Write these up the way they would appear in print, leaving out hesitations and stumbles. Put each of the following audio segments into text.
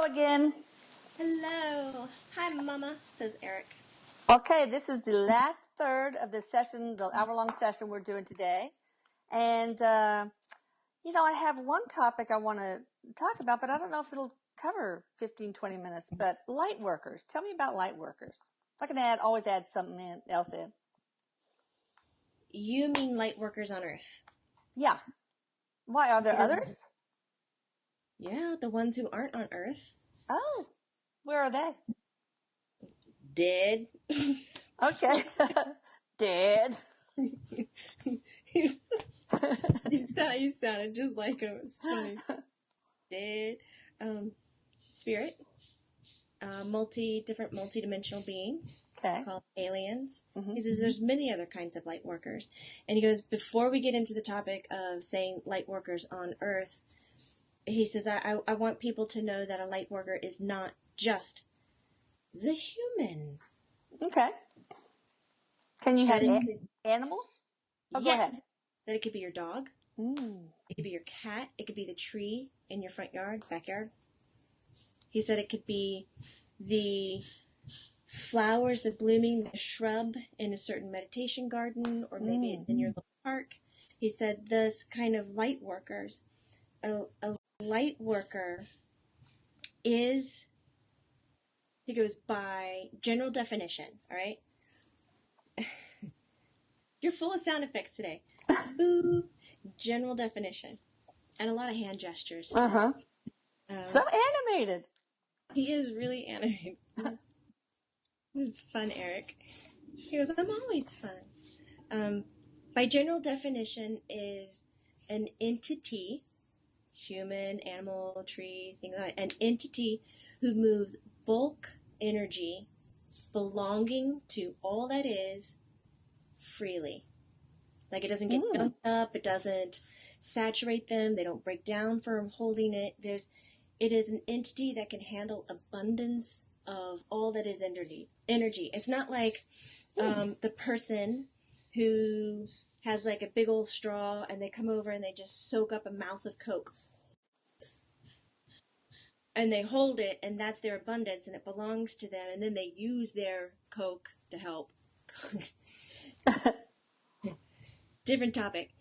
again. Hello. Hi, Mama, says Erik. Okay, this is the last third of the session, the hour-long session we're doing today. And, I have one topic I want to talk about, but I don't know if it'll cover 15, 20 minutes. But light workers. Tell me about light workers. If I can always add something else in. You mean light workers on Earth? Yeah. Why, are there others? Yeah, the ones who aren't on Earth. Oh, where are they? Dead. Okay. Dead. You sounded just like him. It's funny. Dead. Spirit. Different multi-dimensional beings. Okay. Called aliens. Mm-hmm. He says there's many other kinds of light workers. And he goes, before we get into the topic of saying light workers on Earth, he says, I want people to know that a light worker is not just the human. Okay. Can you have animals? Oh, yes. Go ahead. That it could be your dog. Mm. It could be your cat. It could be the tree in your backyard. He said it could be the flowers that blooming the shrub in a certain meditation garden, or maybe it's in your little park. He said this kind of light workers. A light worker is, he goes by general definition, all right? You're full of sound effects today. Boo. General definition. And a lot of hand gestures. Uh-huh. So animated. He is really animated. This is fun, Erik. He goes, I'm always fun. By general definition is an entity, human, animal, tree, things like that, an entity who moves bulk energy belonging to all that is freely. Like it doesn't get dumped up, it doesn't saturate them, they don't break down from holding it. It is an entity that can handle abundance of all that is energy. It's not like the person who has like a big old straw and they come over and they just soak up a mouth of Coke. And they hold it, and that's their abundance, and it belongs to them, and then they use their Coke to help. Different topic.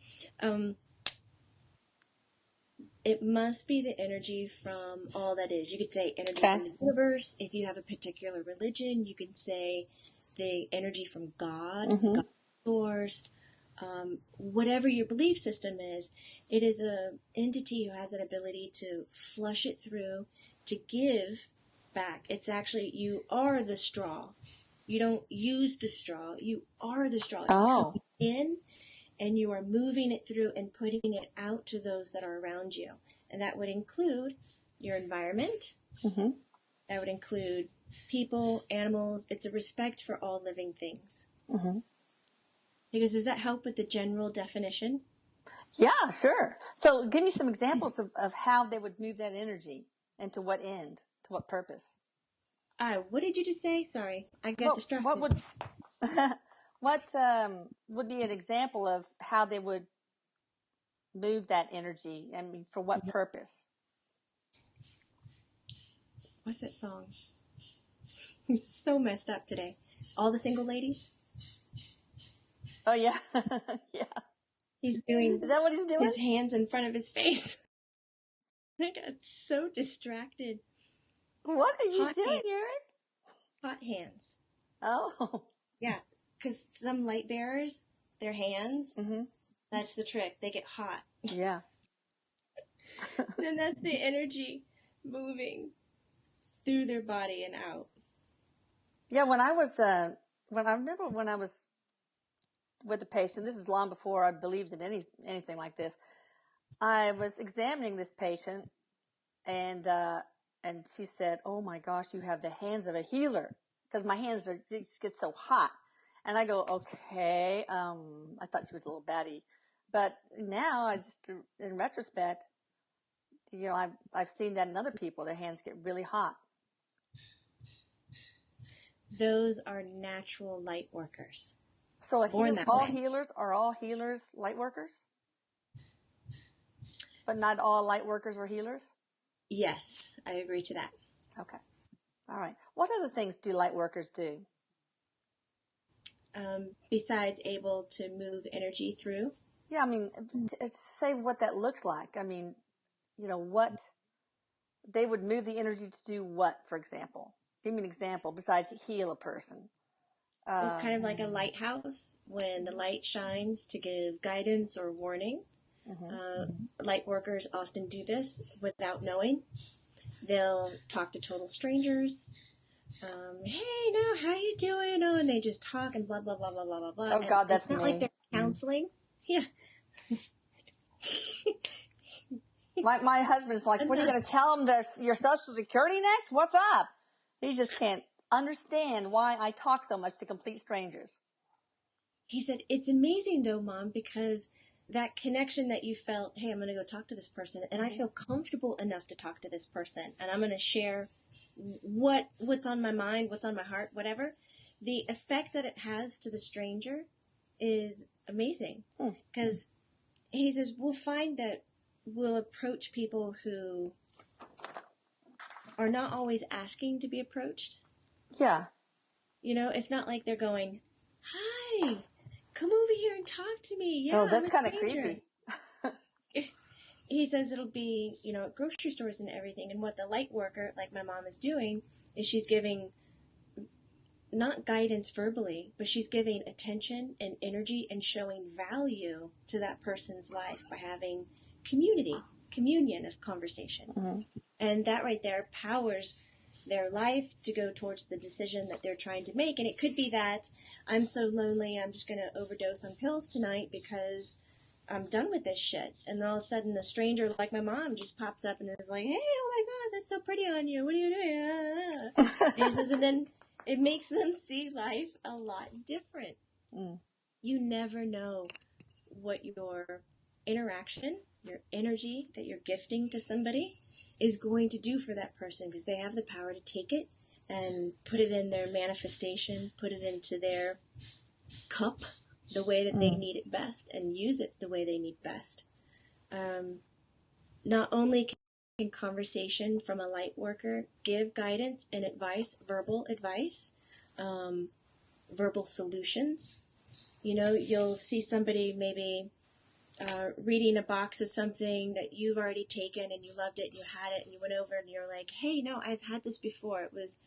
It must be the energy from all that is. You could say energy from the universe. If you have a particular religion, you could say the energy from God, God's source. Whatever your belief system is, it is an entity who has an ability to flush it through, to give back. It's actually, you are the straw. You don't use the straw. You are the straw. It's coming in, and you are moving it through and putting it out to those that are around you. And that would include your environment. Mm-hmm. That would include people, animals. It's a respect for all living things. Mm-hmm. He goes, does that help with the general definition? Yeah, sure. So give me some examples of how they would move that energy and to what end, to what purpose. What did you just say? Sorry, I got distracted. What would be an example of how they would move that energy? I mean, for what purpose? What's that song? I'm so messed up today. All the single ladies? Oh, yeah. Yeah. He's doing... Is that what he's doing? His hands in front of his face. I got so distracted. What are you doing, Erik? Hot hands. Oh. Yeah, because some light bearers, their hands, that's the trick. They get hot. Yeah. Then that's the energy moving through their body and out. Yeah, when I was with the patient, this is long before I believed in anything like this. I was examining this patient, and she said, "Oh my gosh, you have the hands of a healer," because my hands just get so hot. And I go, "Okay." I thought she was a little batty, but now in retrospect, I've seen that in other people. Their hands get really hot. Those are natural light workers. So all healers light workers? But not all light workers are healers? Yes, I agree to that. Okay. All right. What other things do light workers do? Besides able to move energy through. Yeah, I mean, say what that looks like. I mean, what they would move the energy to do what, for example? Give me an example besides heal a person. Well, kind of like a lighthouse when the light shines to give guidance or warning. Light workers often do this without knowing. They'll talk to total strangers. Hey, no, how you doing? Oh, and they just talk and blah, blah, blah, blah, blah, blah, blah. Oh, And God, that's it's not me. like they're counseling. Yeah. My husband's like, what are you going to tell them your social security next? What's up? He just can't understand why I talk so much to complete strangers. He said, it's amazing though, Mom, because that connection that you felt, hey, I'm going to go talk to this person, and I feel comfortable enough to talk to this person, and I'm going to share what's on my mind, what's on my heart, whatever. The effect that it has to the stranger is amazing. Because he says, we'll find that we'll approach people who are not always asking to be approached. Yeah. It's not like they're going, hi, come over here and talk to me. Yeah, oh, that's kind of creepy. He says it'll be, at grocery stores and everything. And what the light worker, like my mom, is doing is she's giving not guidance verbally, but she's giving attention and energy and showing value to that person's life by having communion of conversation. And that right there powers their life to go towards the decision that they're trying to make. And it could be that I'm so lonely, I'm just going to overdose on pills tonight because I'm done with this shit. And then all of a sudden a stranger like my mom just pops up and is like, hey, oh my God, that's so pretty on you. What are you doing? And he says, and then it makes them see life a lot different. You never know what your interaction, your energy that you're gifting to somebody is going to do for that person, because they have the power to take it and put it in their manifestation, put it into their cup the way that they need it best, and use it the way they need best. Not only can conversation from a light worker give guidance and advice, verbal advice, verbal solutions. You'll see somebody maybe reading a box of something that you've already taken and you loved it and you had it and you went over and you're like, hey, no, I've had this before. It was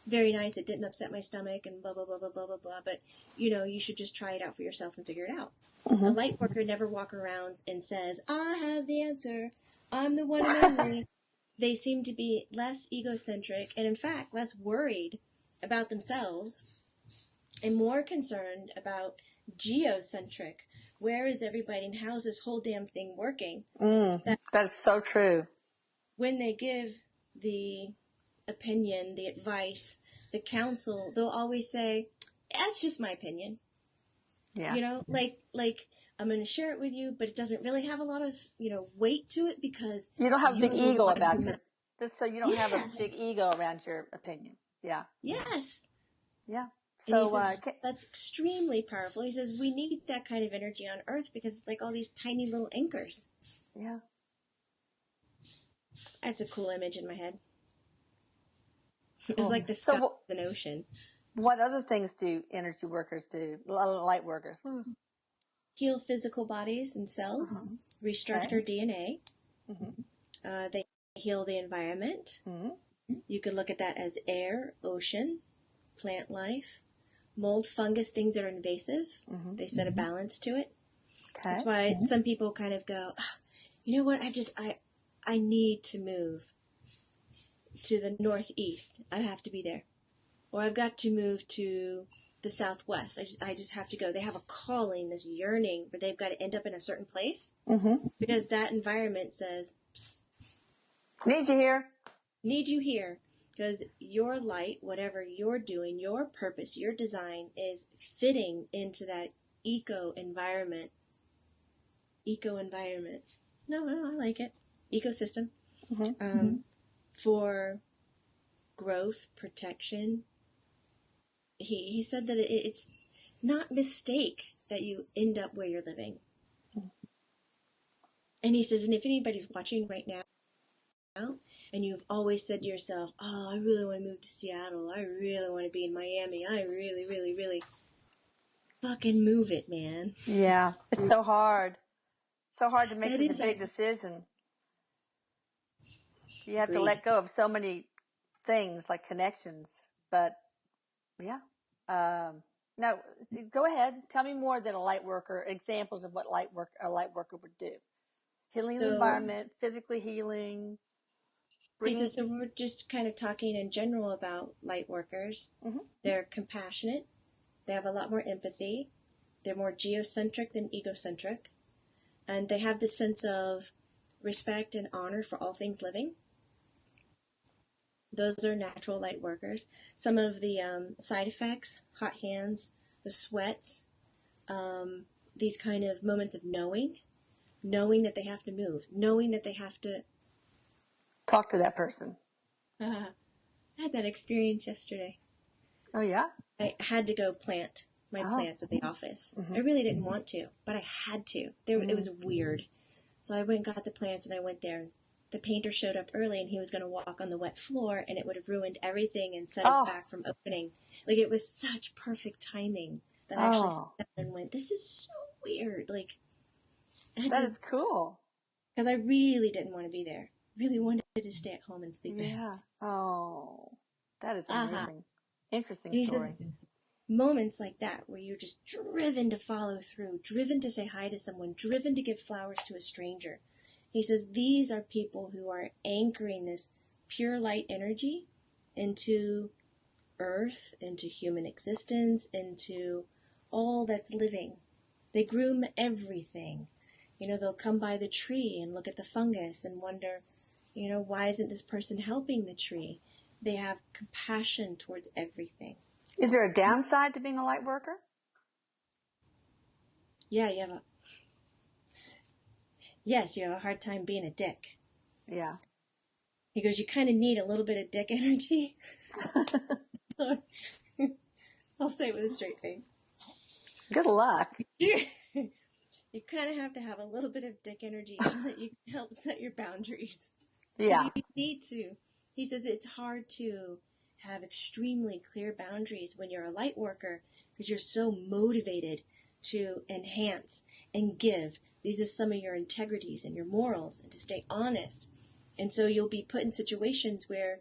very nice. It didn't upset my stomach and blah, blah, blah, blah, blah, blah, blah. But, you should just try it out for yourself and figure it out. A light worker never walk around and says, I have the answer. I'm the one and only. They seem to be less egocentric and, in fact, less worried about themselves and more concerned about geocentric. Where is everybody and how's this whole damn thing working? That's so true. When they give the opinion, the advice, the counsel, they'll always say, that's just my opinion. Yeah. Like I'm going to share it with you, but it doesn't really have a lot of, weight to it because you don't have a big ego about it. Just so you don't have a big ego around your opinion. Yeah. Yes. Yeah. So So that's extremely powerful. He says we need that kind of energy on Earth because it's like all these tiny little anchors. Yeah. That's a cool image in my head. It was like the sky of an ocean. What other things do energy workers do? Light workers? Heal physical bodies and cells, restructure DNA. They heal the environment. You could look at that as air, ocean, plant life, mold, fungus, things that are invasive. They set a balance to it. Okay. That's why some people kind of go, you know what, I need to move to the northeast. I have to be there. Or I've got to move to the southwest. I just have to go. They have a calling, this yearning, but they've got to end up in a certain place because that environment says, psst, need you here. Need you here. Because your light, whatever you're doing, your purpose, your design is fitting into that eco-environment. Eco-environment. No, I like it. Ecosystem. For growth, protection. He said that it's not mistake that you end up where you're living. And he says, and if anybody's watching right now and you've always said to yourself, oh, I really want to move to Seattle. I really want to be in Miami. I really, really, really fucking move it, man. Yeah. It's so hard. So hard to make That such a is big decision. You have to agreed. let go of so many things like connections. But yeah. Now, go ahead. Tell me more than a light worker, examples of what a light worker would do. Healing the So environment, physically healing, he bringing. says, so we're just kind of talking in general about light workers. Mm-hmm. They're compassionate. They have a lot more empathy. They're more geocentric than egocentric. And they have this sense of respect and honor for all things living. Those are natural light workers. Some of the side effects, hot hands, the sweats, these kind of moments of knowing that they have to move, knowing that they have to Talk to that person. I had that experience yesterday. Oh, yeah? I had to go plant my plants at the office. I really didn't want to, but I had to. It was weird. So I went and got the plants, and I went there. The painter showed up early, and he was going to walk on the wet floor, and it would have ruined everything and set us back from opening. Like, it was such perfect timing that I actually sat down and went, this is so weird. Like, that is cool. Because I really didn't want to be there. Really wanted to stay at home and sleep in. Yeah. Oh, that is amazing. Interesting story. Says, moments like that where you're just driven to follow through, driven to say hi to someone, driven to give flowers to a stranger. He says these are people who are anchoring this pure light energy into earth, into human existence, into all that's living. They groom everything. You know, they'll come by the tree and look at the fungus and wonder, you know, why isn't this person helping the tree? They have compassion towards everything. Is there a downside to being a light worker? Yeah, you have a hard time being a dick. Yeah. He goes, you kind of need a little bit of dick energy. I'll say it with a straight face. Good luck. You kind of have to have a little bit of dick energy so that you can help set your boundaries. Yeah. You need to. He says it's hard to have extremely clear boundaries when you're a light worker because you're so motivated to enhance and give. These are some of your integrities and your morals and to stay honest. And so you'll be put in situations where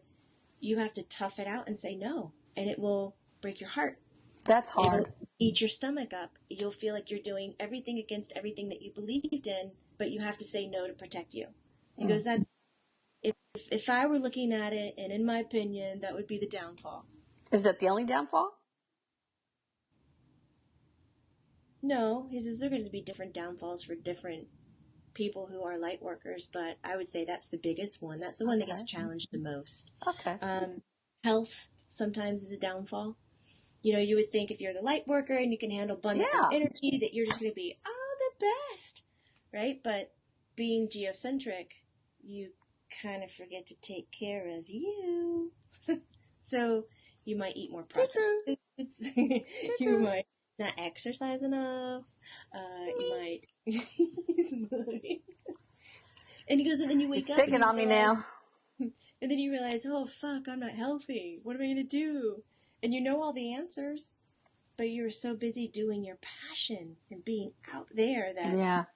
you have to tough it out and say no, and it will break your heart. That's hard. It'll eat your stomach up. You'll feel like you're doing everything against everything that you believed in, but you have to say no to protect you. He goes, that's, if I were looking at it, and in my opinion, that would be the downfall. Is that the only downfall? No, he says there are going to be different downfalls for different people who are light workers, but I would say that's the biggest one. That's the one that gets challenged the most. Okay. Health sometimes is a downfall. You know, you would think if you're the light worker and you can handle abundant energy that you're just going to be, the best, right? But being geocentric, you kind of forget to take care of you. So you might eat more processed foods. You might not exercise enough. You might. And he goes, and then you wake He's up. picking on me now. And then you realize, oh, fuck, I'm not healthy. What am I going to do? And you know all the answers, but you were so busy doing your passion and being out there that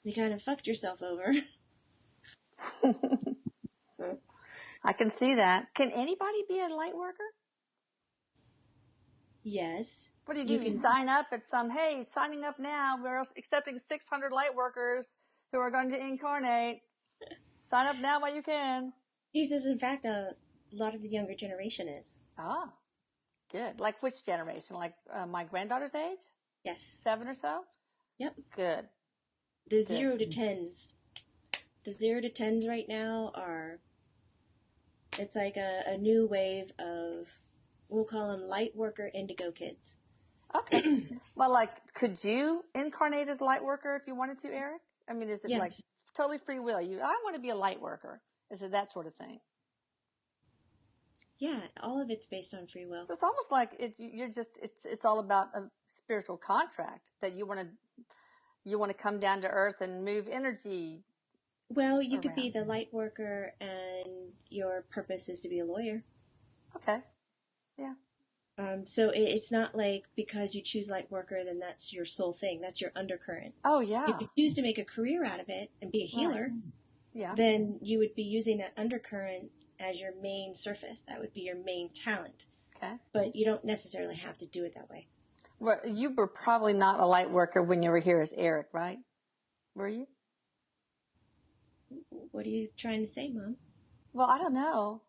you kind of fucked yourself over. I can see that. Can anybody be a light worker? Yes. What do? You sign up at signing up now. We're accepting 600 light workers who are going to incarnate. Sign up now while you can. He says, in fact, a lot of the younger generation is. Ah, good. Like which generation? Like my granddaughter's age? Yes. 7 or so? Yep. Good. The 0 to 10s. The 0 to 10s right now are, it's like a new wave of, we'll call them light worker indigo kids. Okay. Well, like, could you incarnate as a light worker if you wanted to, Erik? I mean, is it like totally free will? I want to be a light worker. Is it that sort of thing? Yeah, all of it's based on free will. So it's almost like it's all about a spiritual contract that you want to come down to earth and move energy. Well, you could be the light worker and your purpose is to be a lawyer. Okay. Yeah. So it's not like because you choose Lightworker, then that's your sole thing. That's your undercurrent. Oh, yeah. If you choose to make a career out of it and be a healer, right. Yeah. then you would be using that undercurrent as your main surface. That would be your main talent. Okay. But you don't necessarily have to do it that way. Well, you were probably not a light worker when you were here as Erik, right? Were you? What are you trying to say, Mom? Well, I don't know.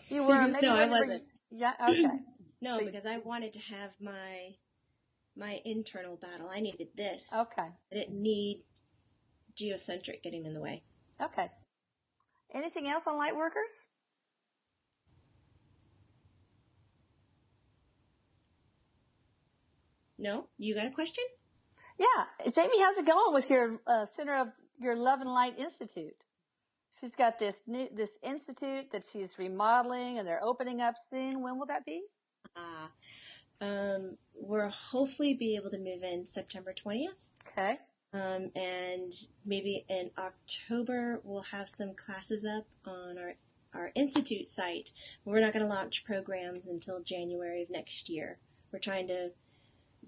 You were maybe no, I wasn't. Yeah. Okay. No, so because I wanted to have my internal battle. I needed this. Okay. I didn't need geocentric getting in the way. Okay. Anything else on light workers? No? You got a question? Yeah. Jamie, how's it going with your center of your Love and Light Institute? She's got this institute that she's remodeling, and they're opening up soon. When will that be? We'll hopefully be able to move in September 20th. Okay. And maybe in October we'll have some classes up on our institute site. We're not going to launch programs until January of next year. We're trying to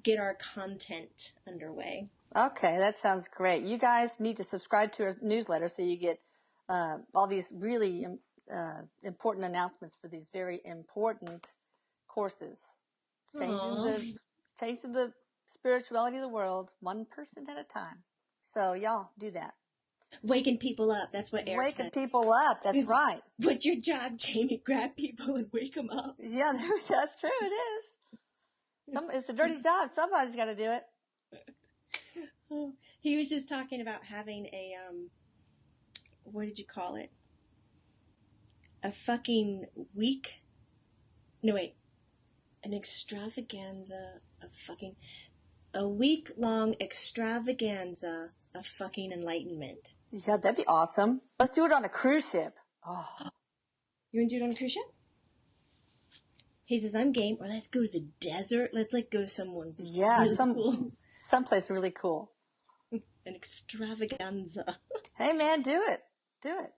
get our content underway. Okay, that sounds great. You guys need to subscribe to our newsletter so you get all these really important announcements for these very important courses. Changing the spirituality of the world, one person at a time. So y'all do that. Waking people up. That's what Erik said. Waking people up. That's right. What's your job, Jamie? Grab people and wake them up. Yeah, that's true. It is. It's a dirty job. Somebody's got to do it. He was just talking about having a, what did you call it? A fucking week? No, wait. An extravaganza of fucking... A week-long extravaganza of fucking enlightenment. Yeah, that'd be awesome. Let's do it on a cruise ship. Oh. You want to do it on a cruise ship? He says, I'm game. Or let's go to the desert. Let's go somewhere. Yeah, really cool. Someplace really cool. An extravaganza. Hey, man, do it. Do it.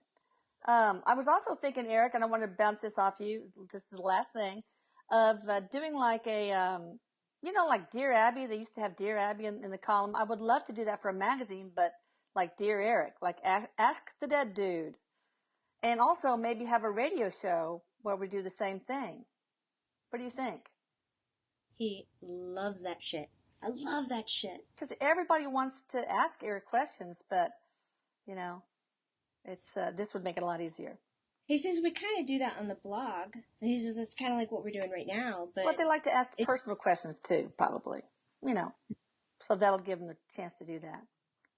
I was also thinking, Erik, and I want to bounce this off you. This is the last thing of doing like a, like Dear Abby. They used to have Dear Abby in the column. I would love to do that for a magazine, but like Dear Erik, like Ask the Dead Dude. And also maybe have a radio show where we do the same thing. What do you think? He loves that shit. I love that shit. Because everybody wants to ask Erik questions, but, it's this would make it a lot easier. He says we kind of do that on the blog. And he says it's kind of like what we're doing right now. But they like to ask personal questions too, probably. So that'll give them the chance to do that.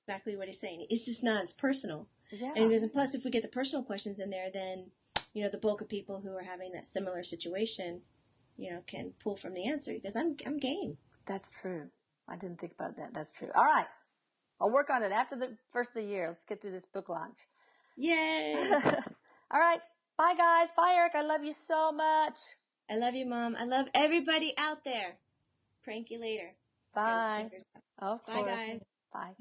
Exactly what he's saying. It's just not as personal. Yeah. And he goes, and plus if we get the personal questions in there, then, the bulk of people who are having that similar situation, can pull from the answer. He goes, I'm game. That's true. I didn't think about that. That's true. All right. I'll work on it after the first of the year. Let's get through this book launch. Yay! All right. Bye, guys. Bye, Erik. I love you so much. I love you, Mom. I love everybody out there. Prank you later. Bye. Of course. Bye, guys. Bye.